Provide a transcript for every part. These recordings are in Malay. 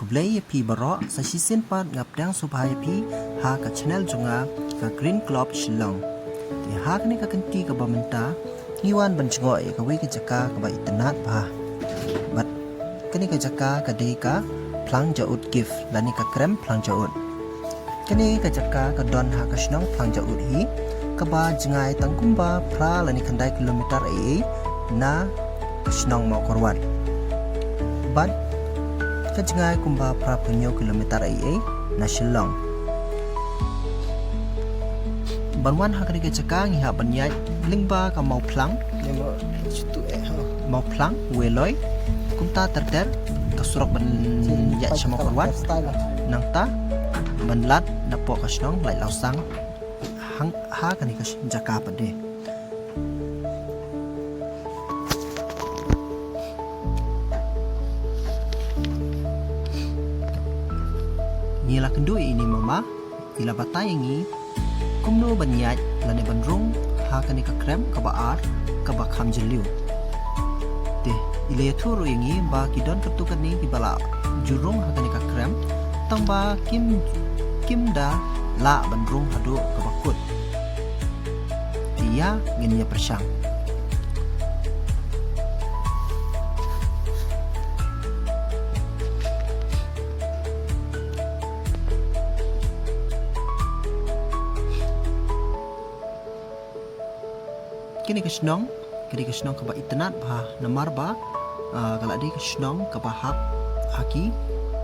kublai pi baro sa sisin pat ngap dang supaya pi ha ka channel junga ka Green Club Shillong ti ha kani ka kanti ka bamenta iwan ban chingo e ka wi ka jaka ka ba itnat ba bat kani ka jaka ka de ka plang jaut gift lani ka krem plang jaut kani ka jaka ka don ha ka shnong plang jaut hi ka ba jingai tangkumba pra lani khandai kilometer e na shnong mau korwat bat kajngai kumba pra punyo kilometer ai na Shillong banwan hakari ke cakang ha banyai lingba ka mau plang weloi kumta terder ka surok ban ya chama korwat nang ta banlat na po ka shnong lai lausang hang ha kani ka jaka pade Nila kendui ini mama ila batayangi kumno banyat lani bandrung ha kani ka krem ka baar ka ba kham jeliu te ile thuru yangi ba kidon ketukan ni ki bala jurung ha kani ka krem tang ba kim da la bandrung hadu ka bakut dia ngin ya persang kini kesnong ka ba itnat ba namar ba kala di kesnong ka ba hak haki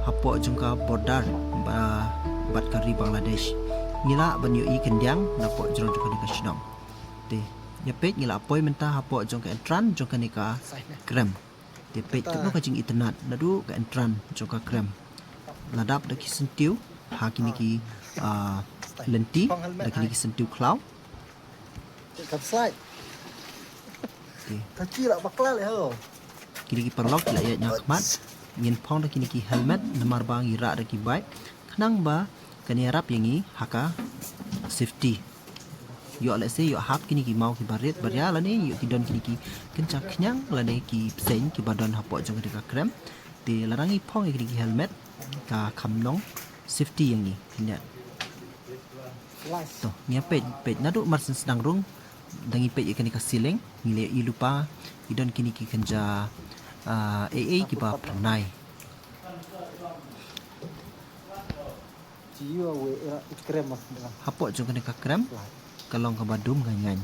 hapo jungka border ba bat kari Bangladesh ngila banyo I kendiang na po jong ka ni kesnong te ya pet ngila apoi menta hapo jongka entran jongka ni ka krem te pet ka ka jing itnat nadu ka entran jongka krem ladap da kisentiu hakini ki lenti da kini kisentiu cloud kaki lah bakla le ho kini ki perlok la ya nyakmat ngin phong da kini ki helmet namar bang ira da ki bike khnang ba kani arap yangi haka safety yo let's say yo hap kini ki mau ki baret barya la ni yo tidon kini ki kencak khnyang la ne ki psen ki badon hapo jong ka krem ti larangi phong kini ki helmet ka khamnong safety yangi kinya to nya pej nadu mar sedang rung dangi pej kini ka siling ngile I lupa idon kini ki kenja AA ki ba pranai jiwa we krem mas hapo jong kini ka krem kalong ka badum ganyan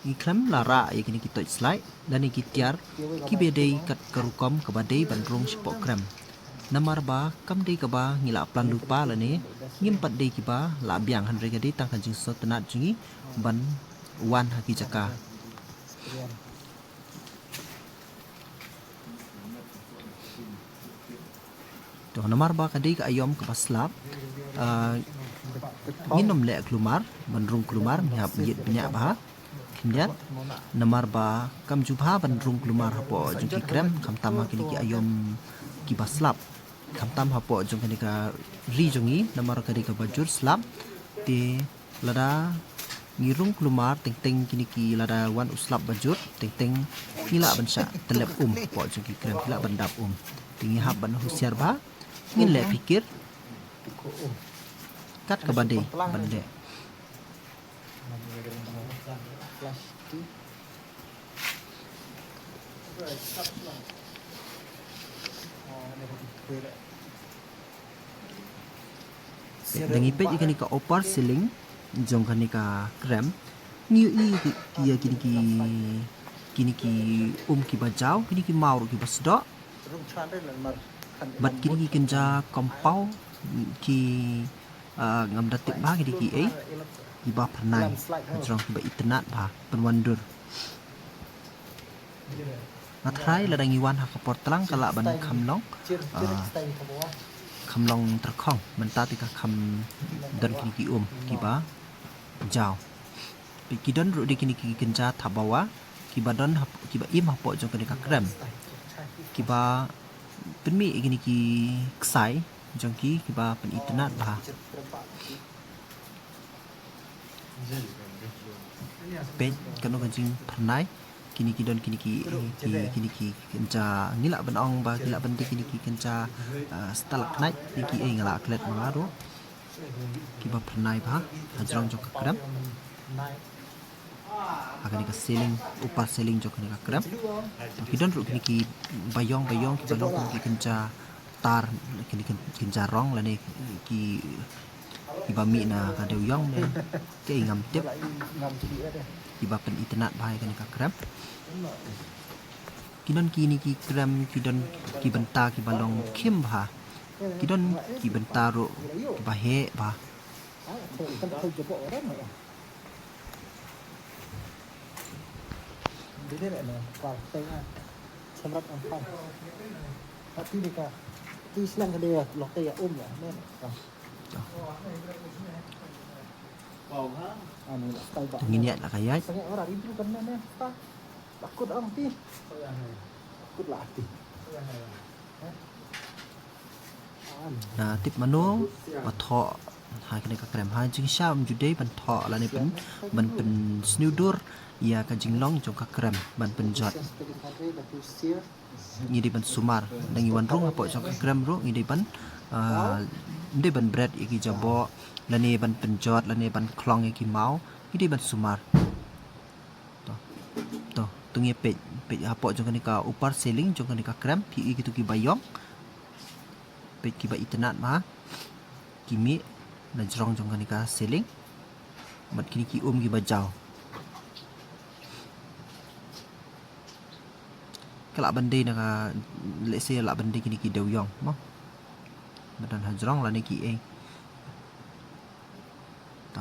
I krem lara ya kini ki touch slide dan ki tiar ki bedei kat karukom ka badei bandrung sipo krem namar ba kam dei ka ba ngila plan lupa la ne ngimpat dei ki ba la biang han rega dei tang kan jing so tenat jingi ban wan haki jaka to namar ba ka dei ka ayom ka baslap nginom le klumar bandrung klumar nyap yit banyak ba kindiat namar ba kam jubha bandrung klumar hapo jung ki krem kam tama kini ki ayom ki baslap kam tam hapo jong kani ka ri jongi namar ka ka bajur slap ti lada ngirung klumar ting kini ki lada wan uslap bajur ting ngila bansa telep po jong ki krem ngila bandap tingi hab ban husiar ba ngin le pikir kat ka bande dangi pej ikani ka opar siling jong kani ka krem niu I kini ki ki bajau kini ki maur ki basdo bat kini ki kenja kompau ki ngam datik ba kini ki ki ba pernai jong ki ba itnat ba penwandur Natrai la dangi wan haka portlang kala ban khamlong terkhong mentati ka kham dan kini ki ki ba jaw ki don ru di kini ki kenja thabawa ki ba don ki ba im hapo jong kini ka krem ki ba penmi kini ki ksai jong ki ba pen itnat ba pej kanu kanjing pernai kini kidon kini ki kenca nilak benong ba nilak bende kini ki kenca stalagmite ki ngala klet mangaro ki ba pernai ba hajrong jok kram akan ka ceiling upar ceiling jok ni ka kram to kidon ru kini ki bayong ki balong ki kenca tar kini kenca rong la ni ki iba mi na ka deu yong ne ke ngam tep Ngam jadi ada. iba pen internet bahai kan ka kram kidon kini ki kram kidon ki benta ki balong kim ba kidon ki benta ro ki bahe ba Kan tahu jebok orang ya. Jadi ada partai ah. Semrat angkang. Tapi deka. Ti selang ke dia lokte ya ya. Men. Anu style ba. nginiat la kayat Sangat orang itu kan men. Takut orang ti. Takut lah ti. na tip mano ma tho hai kan ka kram ha jing sham jude ban tho la ni pen ban pen snudur ya ka jing long jong ka kram ban pen jot ngidi ban sumar dangi wan rung apo jong ka kram ro ngidi ban de ban bread iki jabo la ni ban pen jot la ni ban klong iki mau ngidi ban sumar to tungi pe apo jong ka ni ka upar ceiling jong ka ni ka kram ki iki tu ki bayong pe ki ba itnat ma kimi na jrong jong ka ni ka ceiling mat kini ki ki bajau kala bande na ka let's say la bande kini ki deu yong mo badan hajrong la ni ki ta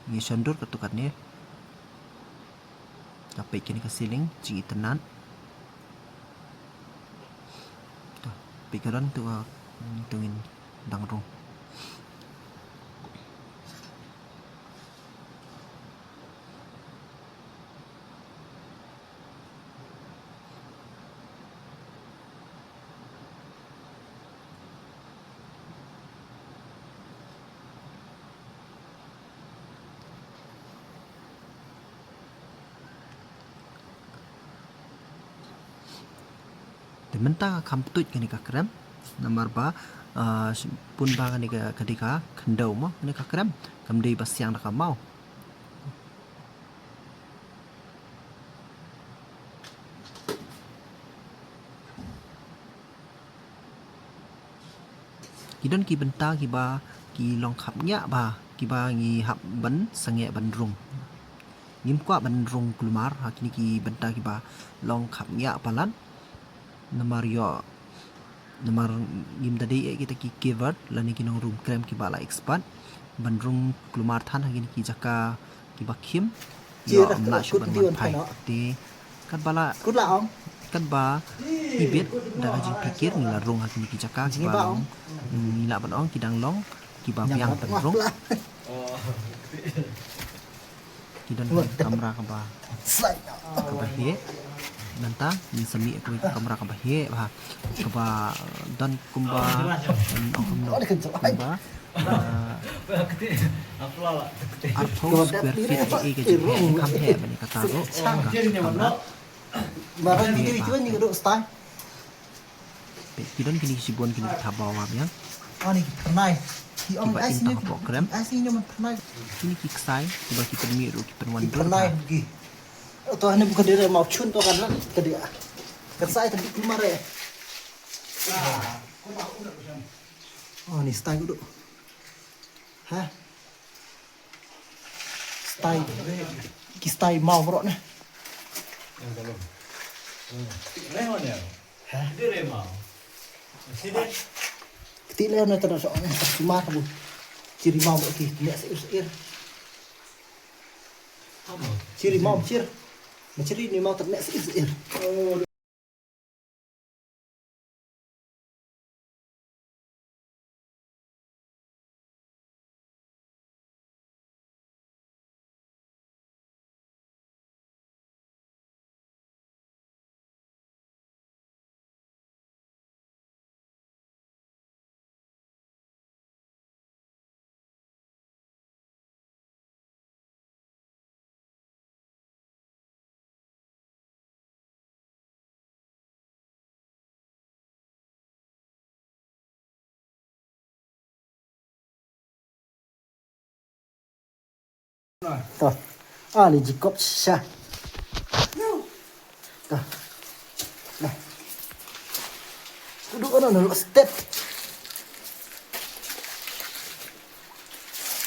ni sandur ka tukat ni tapi kini ka ceiling jing itnat ta pe karon tu tungin dang rong menta kam tut kani ka kram nomor ba pun ba kani ka kadika khandau mo kani ka kram kam dei ba siang ka mau kidon ki benta ki ba ki long khap nya ba ki ba ngi hap ban sange ban rung ngim kwa ban rung kulmar hakini ki benta ki ba long khap nya palan nomor yo nomor ngim tadi kita ki keyword lani kinong room krem ki bala expand ban rung kulmar than hakini ki jaka ki ba khim yo amla shu ban man phai ti kan bala Kut lah om. kan ba ibet da jing pikir ni la rung hakini ki jaka ki ba ni la ban ong ki dang long ki ba yang ban rung ki dan kamera ka ba Slide. ka ba he nanta ni sami ko kamera ka ba he ba ka ba dan kumba ong no kumba atho square feet e ke jing kam he ba ni ka taro kamera Barang gitu itu ni duduk style. kidon kini sibon kini tabawa yang Oh ni pernah. Di om Kiba aslinya intang program. aslinya man pernah. kini kiksai tiba kita miru kita wandur Pernah pergi. Tuh ini bukan dia mau cun tuh kan ke dia. Kersai tadi keluar ya. Oh ni style duduk. Hah? Style. Ki style mau bro nih. Hah? Ketila na tanah soalnya cuma kamu ciri mau lagi tidak seir ciri mau cir menciri ni mau ternak seir Tuh. Ah, ni jikop sya. Tuh. Nah. Duduk dulu step.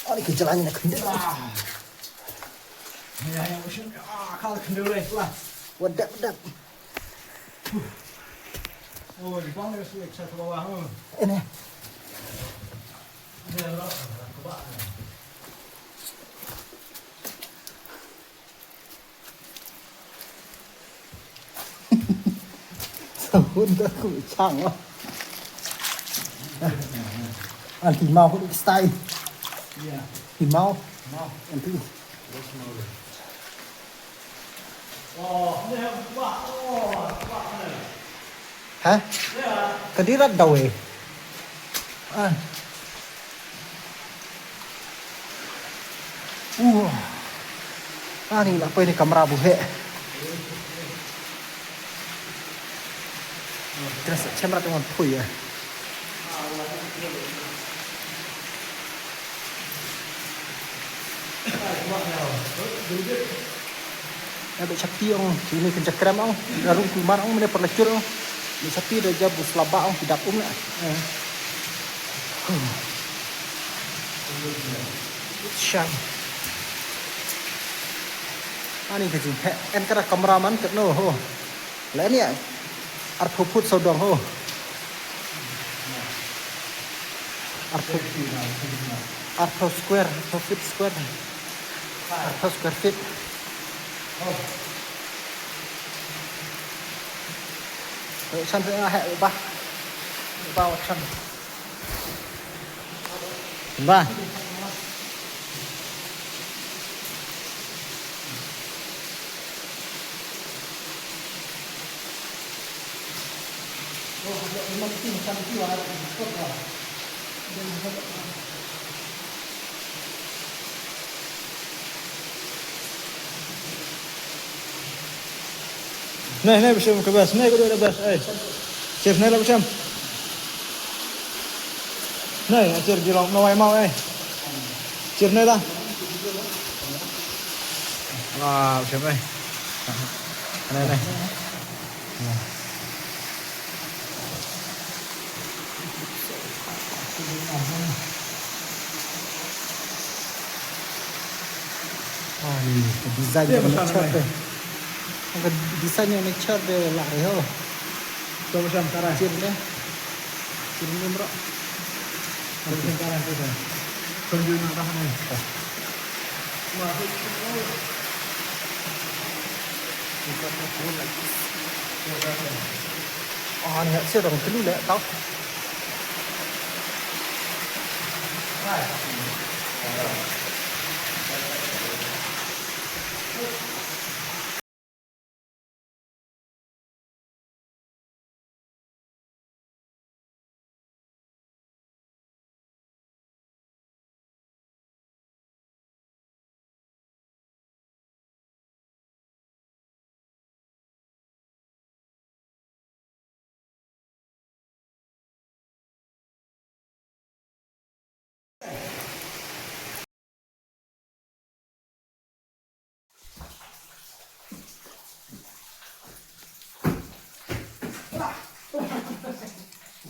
Ah, ni kejalannya nak kendor. Ya, yang usin. Kalau kendor lah. Wadak. Oh, di bawah itu ke bawah. Ini. Ini adalah ke bawah. Sahun dah aku cang lah. Anh thì mau cũng style. Iya. Thì mau. Mau. Anh thì. Oh, ini yang ke bawah. Oh, ke bawah ni. Hả? Ya. Cái đi rất đầu ấy. À. Ah, ni apa ini kamera buhe. Terus kamera dengan pui ya. Ada Shakti ông, sini kencakram ông, garung kuman ông, mana perlecur ông, di Shakti dah jabu selaba ông, tidak nak. Syang. Ani kerja, en kara kameraman kat no ho. Lain ya, arto put saudang ho. Arto square, arto feet square. Arto square feet. Chân sẽ hệ ba bao chân ba Này bersam ke bas. Này kedua bas. Chef này là bersam. Này, chef di long nawai mau Chef này lah. Wah, bersam Này. ah ni design yang nature deh cái design yang nature deh lah ho Tuh bersam sekarang. chin deh chin ni bro Bersam sekarang tu dah. Tunjuk nak dah ni. ah ni sih orang telu lah tau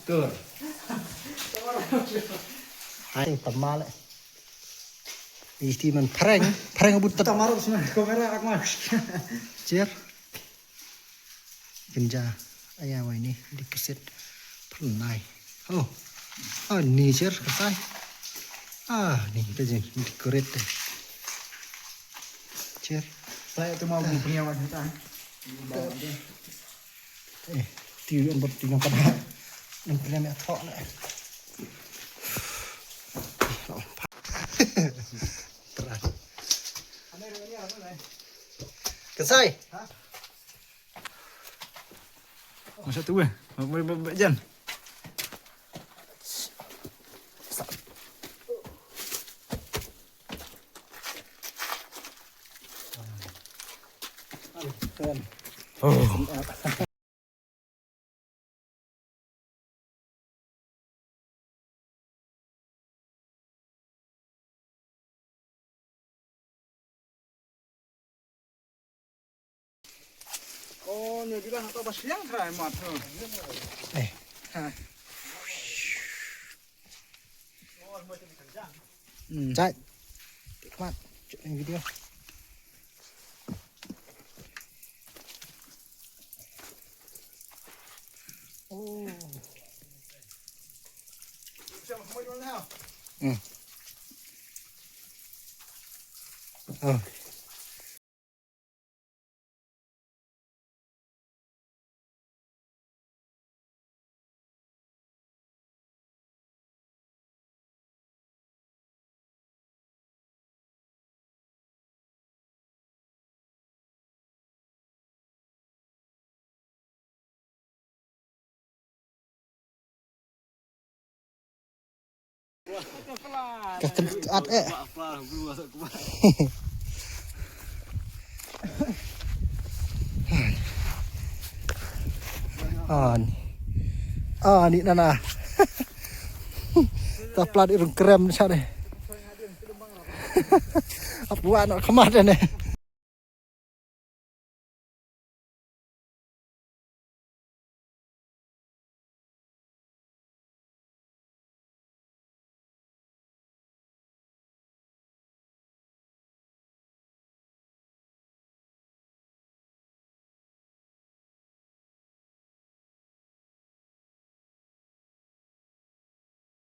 Tuh. hai tama lại isti man prank abut Kita marah sini kamera aku mah. cer genja ayah wah ini dikeset pernai oh ni cer kesai ni kita jadi decorate deh cer Saya tu mau punya wanita. tiêu ăn bột tiêu nó còn hại đừng có mẹ thọ lại terang kesai Masa tu Jan. Oh. Oh, nhiều đi bạn có bác sĩ thải mặt thôi. Này. Chạy. Các bạn, chuyện này video. Oh. Xem không có nào. Kecencat ni nana. Taplat irung krem sa ni. Apuan khamat ni.